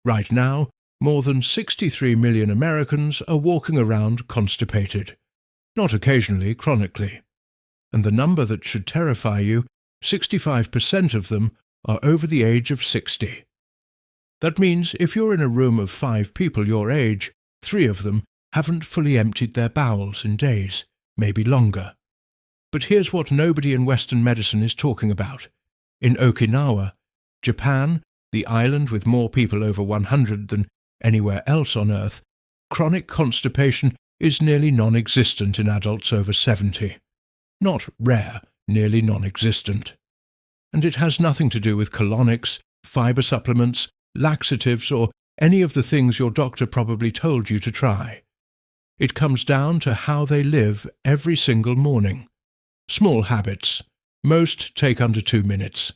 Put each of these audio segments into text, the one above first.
Right now, more than 63 million Americans are walking around constipated, not occasionally, chronically. And the number that should terrify you, 65% of them are over the age of 60. That means if you're in a room of 5 people your age, 3 of them haven't fully emptied their bowels in days, maybe longer. But here's what nobody in Western medicine is talking about. In Okinawa, Japan, the island with more people over 100 than anywhere else on Earth, chronic constipation is nearly non-existent in adults over 70. Not rare, nearly non-existent. And it has nothing to do with colonics, fiber supplements, laxatives, or any of the things your doctor probably told you to try. It comes down to how they live every single morning. Small habits. Most take under 2 minutes.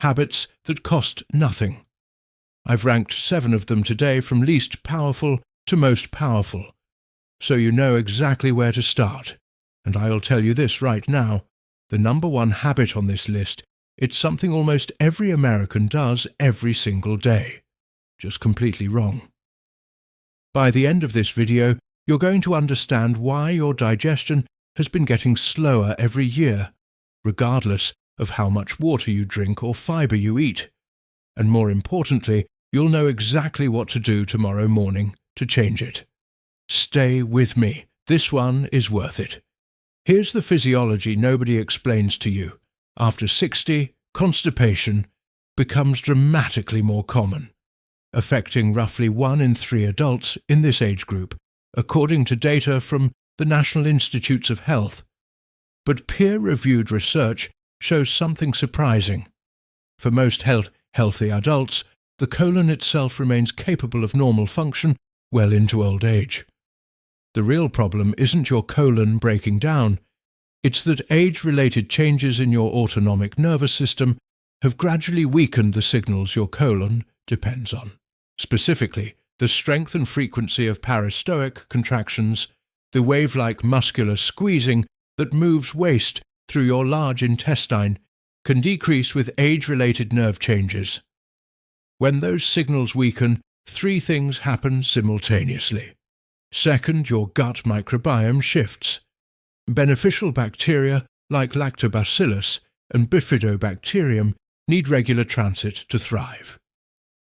Habits that cost nothing. I've ranked 7 of them today from least powerful to most powerful, so you know exactly where to start. And I'll tell you this right now, the number 1 habit on this list, it's something almost every American does every single day. Just completely wrong. By the end of this video, you're going to understand why your digestion has been getting slower every year, regardless of how much water you drink or fiber you eat. And more importantly, you'll know exactly what to do tomorrow morning to change it. Stay with me. This one is worth it. Here's the physiology nobody explains to you. After 60, constipation becomes dramatically more common, affecting roughly 1 in 3 adults in this age group, according to data from the National Institutes of Health. But peer-reviewed research shows something surprising. For most healthy adults, the colon itself remains capable of normal function well into old age. The real problem isn't your colon breaking down. It's that age-related changes in your autonomic nervous system have gradually weakened the signals your colon depends on. Specifically, the strength and frequency of peristoic contractions, the wave-like muscular squeezing that moves waste through your large intestine, can decrease with age-related nerve changes. When those signals weaken, 3 things happen simultaneously. Second, your gut microbiome shifts. Beneficial bacteria like lactobacillus and bifidobacterium need regular transit to thrive.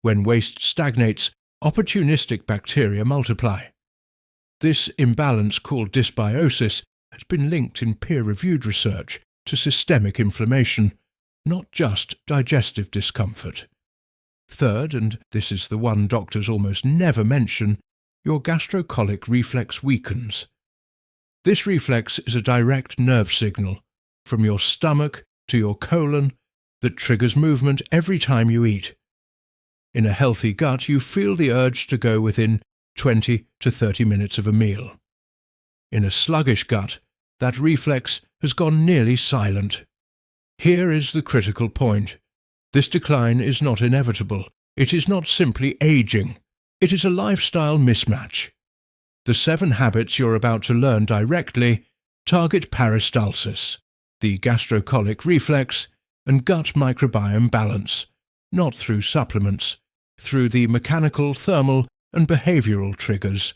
When waste stagnates, opportunistic bacteria multiply. This imbalance, called dysbiosis, has been linked in peer-reviewed research to systemic inflammation, not just digestive discomfort. Third, and this is the one doctors almost never mention, your gastrocolic reflex weakens. This reflex is a direct nerve signal from your stomach to your colon that triggers movement every time you eat. In a healthy gut, you feel the urge to go within 20 to 30 minutes of a meal. In a sluggish gut, that reflex has gone nearly silent. Here is the critical point. This decline is not inevitable. It is not simply aging. It is a lifestyle mismatch. The 7 habits you're about to learn directly target peristalsis, the gastrocolic reflex, and gut microbiome balance, not through supplements, through the mechanical, thermal, and behavioral triggers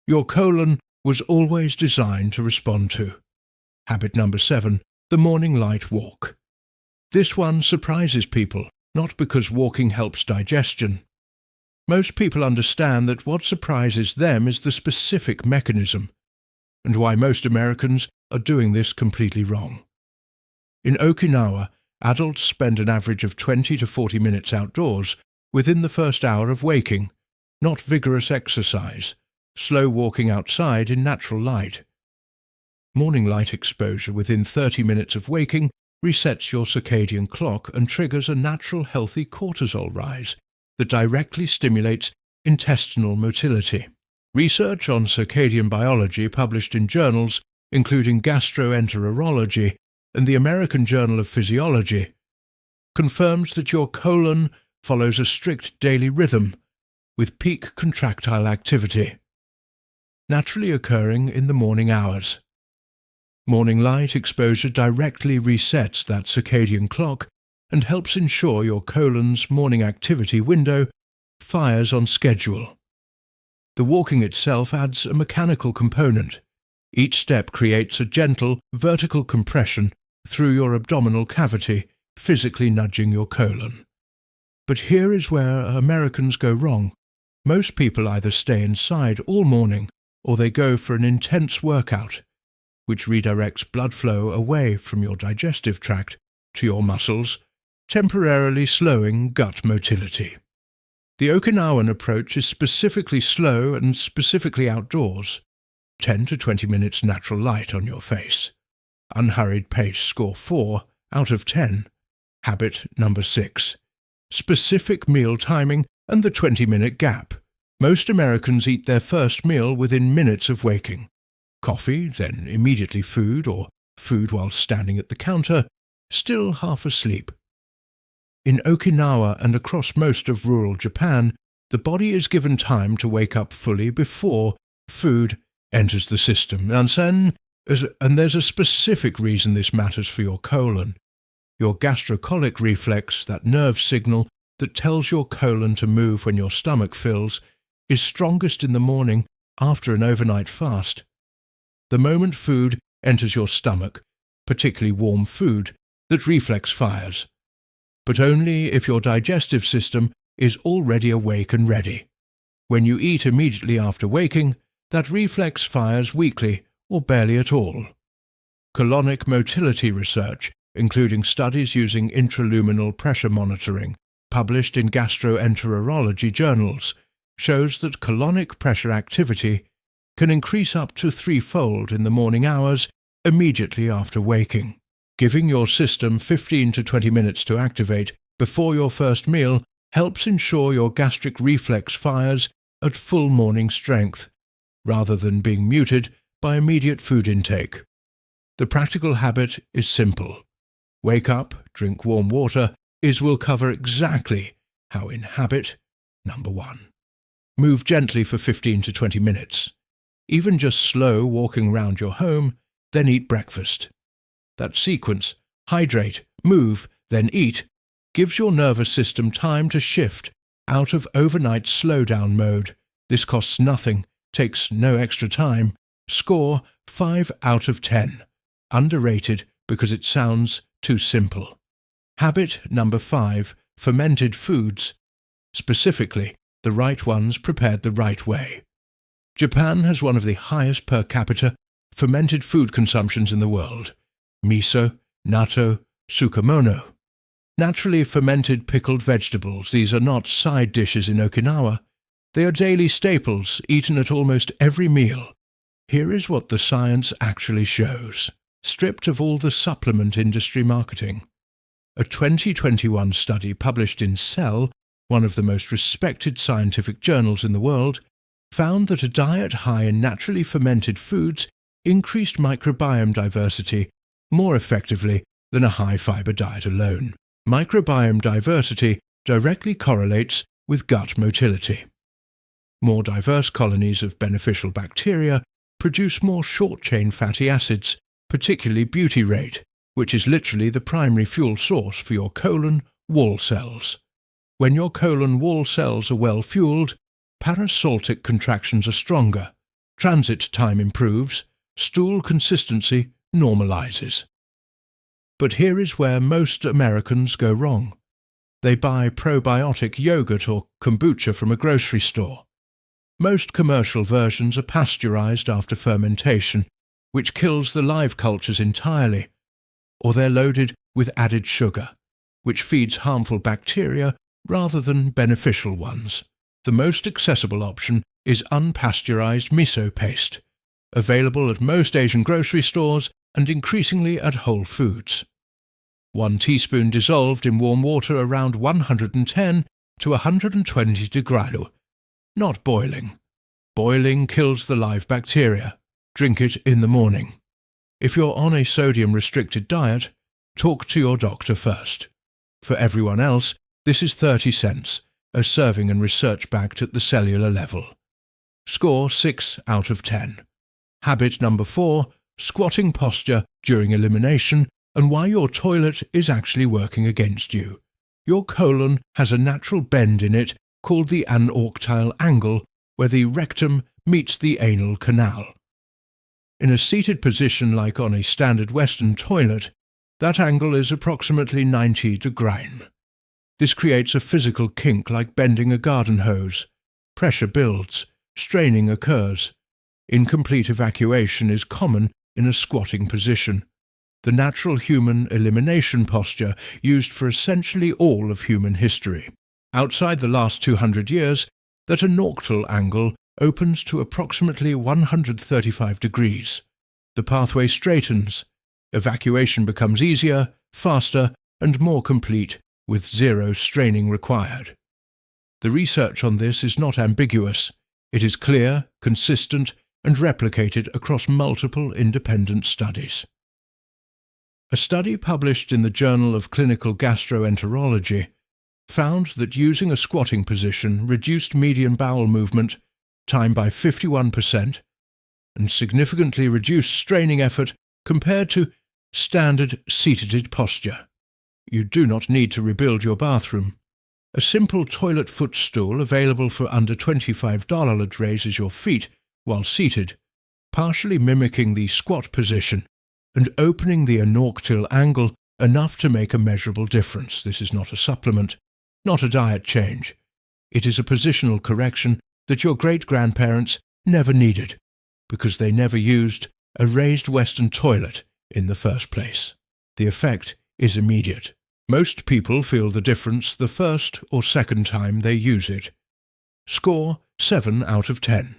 your colon was always designed to respond to. Habit number 7, the morning light walk. This one surprises people, not because walking helps digestion. Most people understand that what surprises them is the specific mechanism, and why most Americans are doing this completely wrong. In Okinawa, adults spend an average of 20 to 40 minutes outdoors within the first hour of waking, not vigorous exercise, slow walking outside in natural light. Morning light exposure within 30 minutes of waking resets your circadian clock and triggers a natural healthy cortisol rise that directly stimulates intestinal motility. Research on circadian biology published in journals including Gastroenterology and the American Journal of Physiology confirms that your colon follows a strict daily rhythm with peak contractile activity, naturally occurring in the morning hours. Morning light exposure directly resets that circadian clock and helps ensure your colon's morning activity window fires on schedule. The walking itself adds a mechanical component. Each step creates a gentle, vertical compression through your abdominal cavity, physically nudging your colon. But here is where Americans go wrong. Most people either stay inside all morning or they go for an intense workout, which redirects blood flow away from your digestive tract to your muscles, temporarily slowing gut motility. The Okinawan approach is specifically slow and specifically outdoors. 10 to 20 minutes natural light on your face. Unhurried pace score 4 out of 10. Habit number 6. Specific meal timing and the 20-minute gap. Most Americans eat their first meal within minutes of waking. Coffee, then immediately food, or food while standing at the counter, still half asleep. In Okinawa and across most of rural Japan, the body is given time to wake up fully before food enters the system. And there's a specific reason this matters for your colon. Your gastrocolic reflex, that nerve signal that tells your colon to move when your stomach fills, is strongest in the morning after an overnight fast. The moment food enters your stomach, particularly warm food, that reflex fires. But only if your digestive system is already awake and ready. When you eat immediately after waking, that reflex fires weakly or barely at all. Colonic motility research, including studies using intraluminal pressure monitoring, published in gastroenterology journals, shows that colonic pressure activity can increase up to 3-fold in the morning hours immediately after waking. Giving your system 15 to 20 minutes to activate before your first meal helps ensure your gastric reflex fires at full morning strength, rather than being muted by immediate food intake. The practical habit is simple. Wake up, drink warm water, will cover exactly how in habit number 1. Move gently for 15 to 20 minutes. Even just slow walking around your home, then eat breakfast. That sequence, hydrate, move, then eat, gives your nervous system time to shift out of overnight slowdown mode. This costs nothing, takes no extra time. Score 5 out of 10. Underrated because it sounds too simple. Habit number 5, fermented foods. Specifically, the right ones prepared the right way. Japan has one of the highest per capita fermented food consumptions in the world. Miso, natto, tsukemono. Naturally fermented pickled vegetables, these are not side dishes in Okinawa. They are daily staples, eaten at almost every meal. Here is what the science actually shows, stripped of all the supplement industry marketing. A 2021 study published in Cell, one of the most respected scientific journals in the world, found that a diet high in naturally fermented foods increased microbiome diversity more effectively than a high-fiber diet alone. Microbiome diversity directly correlates with gut motility. More diverse colonies of beneficial bacteria produce more short-chain fatty acids, particularly butyrate, which is literally the primary fuel source for your colon wall cells. When your colon wall cells are well fueled, parasaltic contractions are stronger, transit time improves, stool consistency normalizes. But here is where most Americans go wrong. They buy probiotic yogurt or kombucha from a grocery store. Most commercial versions are pasteurized after fermentation, which kills the live cultures entirely, or they're loaded with added sugar, which feeds harmful bacteria rather than beneficial ones. The most accessible option is unpasteurized miso paste, available at most Asian grocery stores and increasingly at Whole Foods. 1 teaspoon dissolved in warm water around 110 to 120 degrees. Not boiling. Boiling kills the live bacteria. Drink it in the morning. If you're on a sodium-restricted diet, talk to your doctor first. For everyone else, this is 30 cents, a serving and research backed at the cellular level. Score 6 out of 10. Habit number 4, squatting posture during elimination and why your toilet is actually working against you. Your colon has a natural bend in it called the anorctile angle, where the rectum meets the anal canal. In a seated position like on a standard Western toilet, that angle is approximately 90 degrees. This creates a physical kink like bending a garden hose. Pressure builds, straining occurs. Incomplete evacuation is common in a squatting position, the natural human elimination posture used for essentially all of human history. Outside the last 200 years, that anorctile angle opens to approximately 135 degrees. The pathway straightens. Evacuation becomes easier, faster, and more complete, with zero straining required. The research on this is not ambiguous. It is clear, consistent, and replicated across multiple independent studies. A study published in the Journal of Clinical Gastroenterology found that using a squatting position reduced median bowel movement time by 51% and significantly reduced straining effort compared to standard seated posture. You do not need to rebuild your bathroom. A simple toilet footstool available for under $25 raises your feet while seated, partially mimicking the squat position and opening the anorctile angle enough to make a measurable difference. This is not a supplement, not a diet change. It is a positional correction that your great-grandparents never needed, because they never used a raised Western toilet in the first place. The effect is immediate. Most people feel the difference the first or second time they use it. Score 7 out of 10.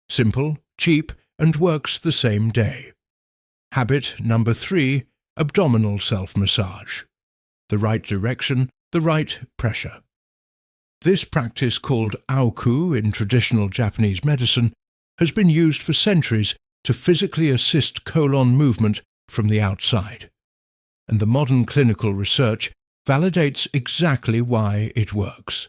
Simple, cheap, and works the same day. Habit number 3, abdominal self-massage. The right direction, the right pressure. This practice, called aoku in traditional Japanese medicine, has been used for centuries to physically assist colon movement from the outside. And the modern clinical research validates exactly why it works.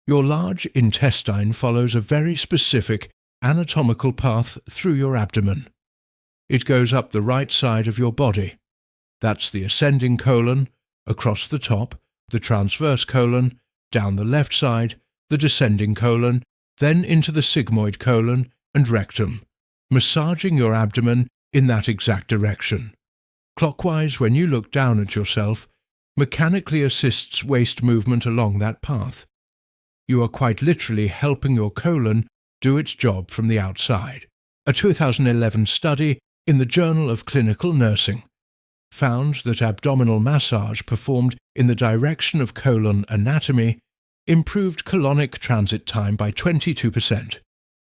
Your large intestine follows a very specific anatomical path through your abdomen. It goes up the right side of your body. That's the ascending colon, across the top, the transverse colon, down the left side, the descending colon, then into the sigmoid colon and rectum, massaging your abdomen in that exact direction. Clockwise, when you look down at yourself, mechanically assists waste movement along that path. You are quite literally helping your colon do its job from the outside. A 2011 study in the Journal of Clinical Nursing found that abdominal massage performed in the direction of colon anatomy improved colonic transit time by 22%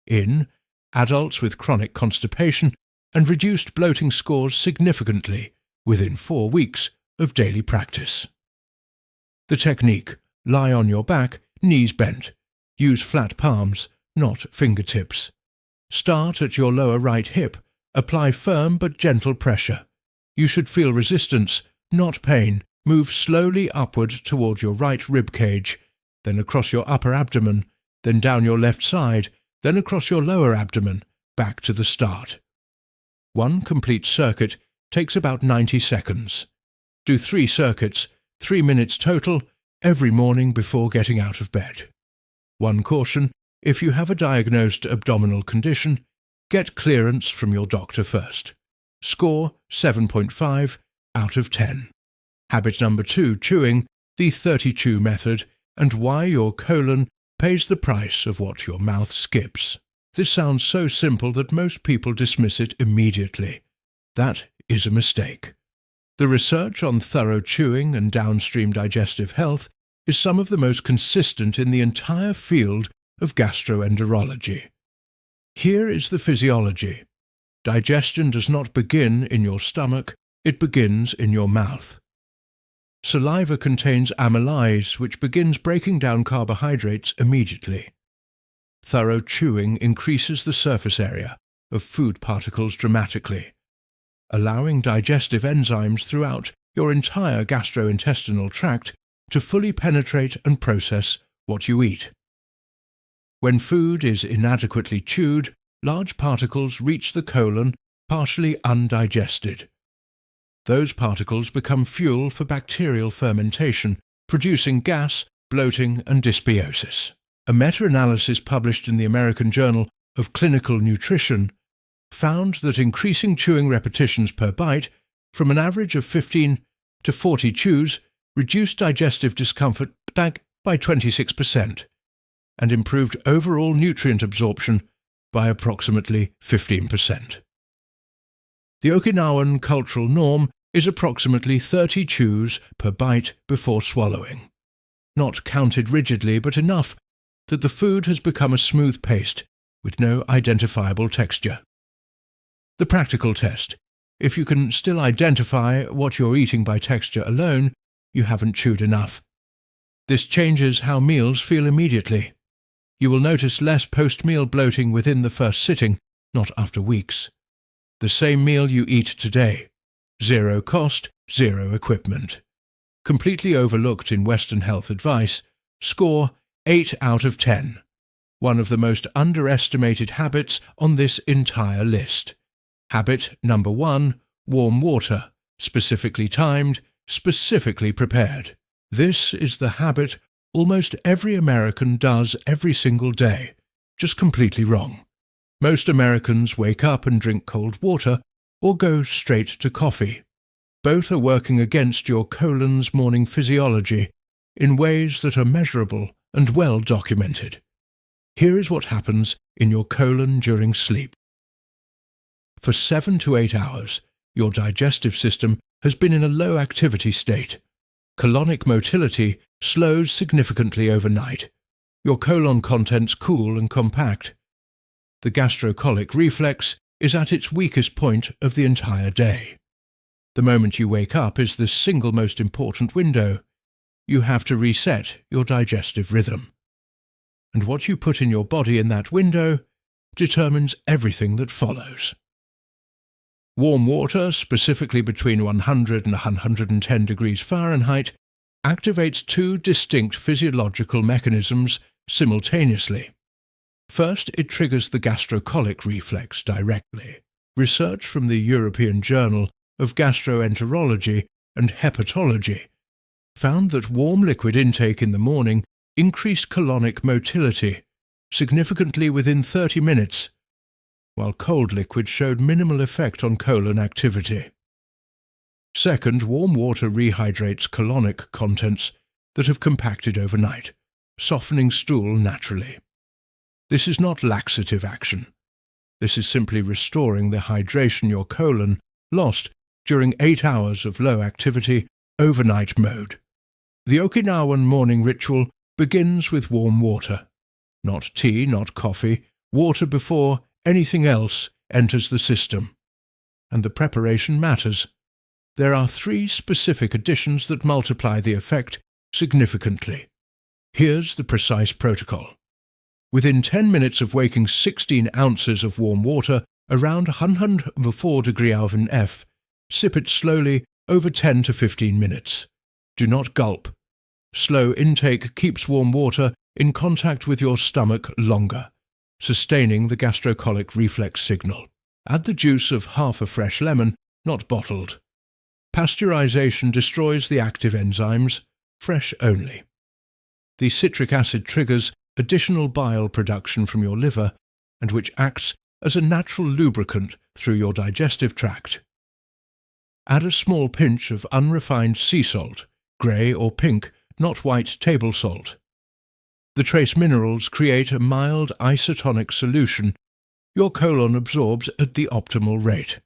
in adults with chronic constipation and reduced bloating scores significantly within 4 weeks of daily practice. The technique: lie on your back, knees bent. Use flat palms, not fingertips. Start at your lower right hip. Apply firm but gentle pressure. You should feel resistance, not pain. Move slowly upward toward your right rib cage, then across your upper abdomen, then down your left side, then across your lower abdomen, back to the start. One complete circuit takes about 90 seconds. Do 3 circuits, 3 minutes total, every morning before getting out of bed. One caution: if you have a diagnosed abdominal condition, get clearance from your doctor first. Score 7.5 out of 10. Habit number 2, chewing, the 30-chew method, and why your colon pays the price of what your mouth skips. This sounds so simple that most people dismiss it immediately. That is a mistake. The research on thorough chewing and downstream digestive health is some of the most consistent in the entire field of gastroenterology. Here is the physiology. Digestion does not begin in your stomach, it begins in your mouth. Saliva contains amylase, which begins breaking down carbohydrates immediately. Thorough chewing increases the surface area of food particles dramatically, allowing digestive enzymes throughout your entire gastrointestinal tract to fully penetrate and process what you eat. When food is inadequately chewed, large particles reach the colon partially undigested. Those particles become fuel for bacterial fermentation, producing gas, bloating, and dysbiosis. A meta-analysis published in the American Journal of Clinical Nutrition found that increasing chewing repetitions per bite from an average of 15 to 40 chews reduced digestive discomfort by 26% and improved overall nutrient absorption by approximately 15%. The Okinawan cultural norm is approximately 30 chews per bite before swallowing, not counted rigidly but enough that the food has become a smooth paste with no identifiable texture. The practical test: if you can still identify what you're eating by texture alone, you haven't chewed enough. This changes how meals feel immediately. You will notice less post-meal bloating within the first sitting, not after weeks. The same meal you eat today. Zero cost, zero equipment. Completely overlooked in Western health advice. Score 8 out of 10. One of the most underestimated habits on this entire list. Habit number 1, warm water, specifically timed, specifically prepared. This is the habit almost every American does every single day, just completely wrong. Most Americans wake up and drink cold water or go straight to coffee. Both are working against your colon's morning physiology in ways that are measurable and well documented. Here is what happens in your colon during sleep. For 7 to 8 hours, your digestive system has been in a low-activity state. Colonic motility slows significantly overnight. Your colon contents cool and compact. The gastrocolic reflex is at its weakest point of the entire day. The moment you wake up is the single most important window. You have to reset your digestive rhythm. And what you put in your body in that window determines everything that follows. Warm water, specifically between 100 and 110 degrees Fahrenheit, activates 2 distinct physiological mechanisms simultaneously. First, it triggers the gastrocolic reflex directly. Research from the European Journal of Gastroenterology and Hepatology found that warm liquid intake in the morning increased colonic motility significantly within 30 minutes, while cold liquid showed minimal effect on colon activity. Second, warm water rehydrates colonic contents that have compacted overnight, softening stool naturally. This is not laxative action. This is simply restoring the hydration your colon lost during 8 hours of low-activity, overnight mode. The Okinawan morning ritual begins with warm water. Not tea, not coffee, water before anything else enters the system. And the preparation matters. There are 3 specific additions that multiply the effect significantly. Here's the precise protocol. Within 10 minutes of waking 16 ounces of warm water around 104 degree Kelvin F, sip it slowly over 10 to 15 minutes. Do not gulp. Slow intake keeps warm water in contact with your stomach longer, sustaining the gastrocolic reflex signal. Add the juice of half a fresh lemon, not bottled. Pasteurization destroys the active enzymes, fresh only. The citric acid triggers additional bile production from your liver, and which acts as a natural lubricant through your digestive tract. Add a small pinch of unrefined sea salt, grey or pink, not white table salt. The trace minerals create a mild isotonic solution your colon absorbs at the optimal rate.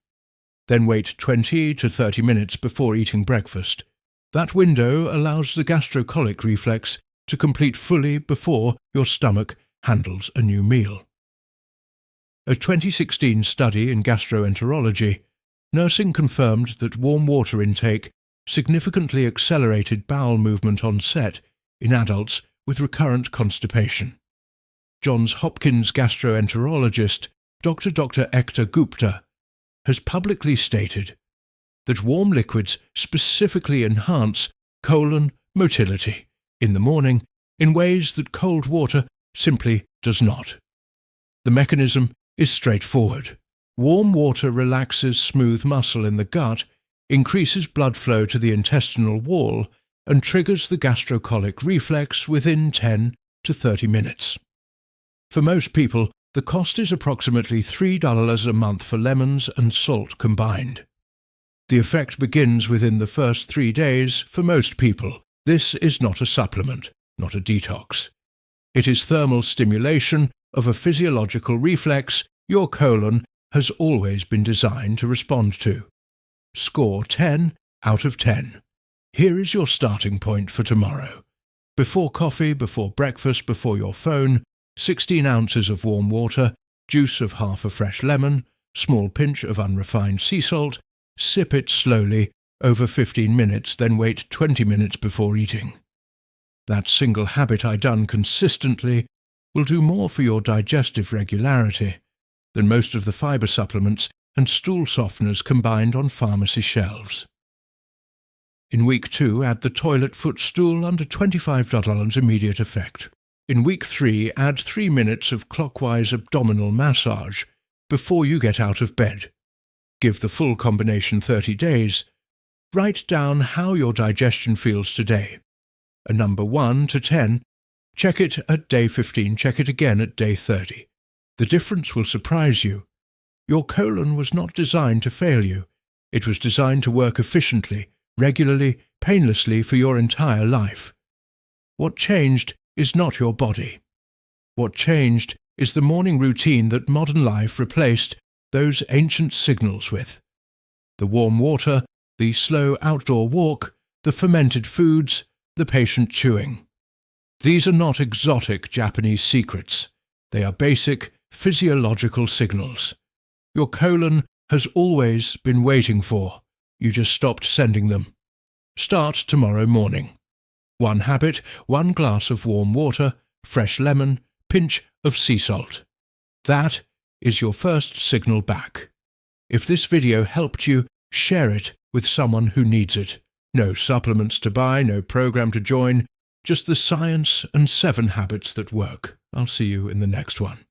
Then wait 20 to 30 minutes before eating breakfast. That window allows the gastrocolic reflex to complete fully before your stomach handles a new meal. A 2016 study in gastroenterology, nursing confirmed that warm water intake significantly accelerated bowel movement onset in adults with recurrent constipation. Johns Hopkins gastroenterologist Dr. Ekta Gupta has publicly stated that warm liquids specifically enhance colon motility in the morning in ways that cold water simply does not. The mechanism is straightforward. Warm water relaxes smooth muscle in the gut, increases blood flow to the intestinal wall, and triggers the gastrocolic reflex within 10 to 30 minutes. For most people, the cost is approximately $3 a month for lemons and salt combined. The effect begins within the first 3 days for most people. This is not a supplement, not a detox. It is thermal stimulation of a physiological reflex your colon has always been designed to respond to. Score 10 out of 10. Here is your starting point for tomorrow. Before coffee, before breakfast, before your phone, 16 ounces of warm water, juice of half a fresh lemon, small pinch of unrefined sea salt, sip it slowly over 15 minutes, then wait 20 minutes before eating. That single habit I done consistently will do more for your digestive regularity than most of the fiber supplements and stool softeners combined on pharmacy shelves. In week 2, add the toilet footstool under $25 immediate effect. In week 3, add 3 minutes of clockwise abdominal massage before you get out of bed. Give the full combination 30 days. Write down how your digestion feels today. A number 1 to 10. Check it at day 15, check it again at day 30. The difference will surprise you. Your colon was not designed to fail you. It was designed to work efficiently, regularly, painlessly for your entire life. What changed is not your body. What changed is the morning routine that modern life replaced those ancient signals with. The warm water, the slow outdoor walk, the fermented foods, the patient chewing. These are not exotic Japanese secrets. They are basic physiological signals. Your colon has always been waiting for. You just stopped sending them. Start tomorrow morning. 1 habit, 1 glass of warm water, fresh lemon, pinch of sea salt. That is your first signal back. If this video helped you, share it with someone who needs it. No supplements to buy, no program to join, just the science and 7 habits that work. I'll see you in the next one.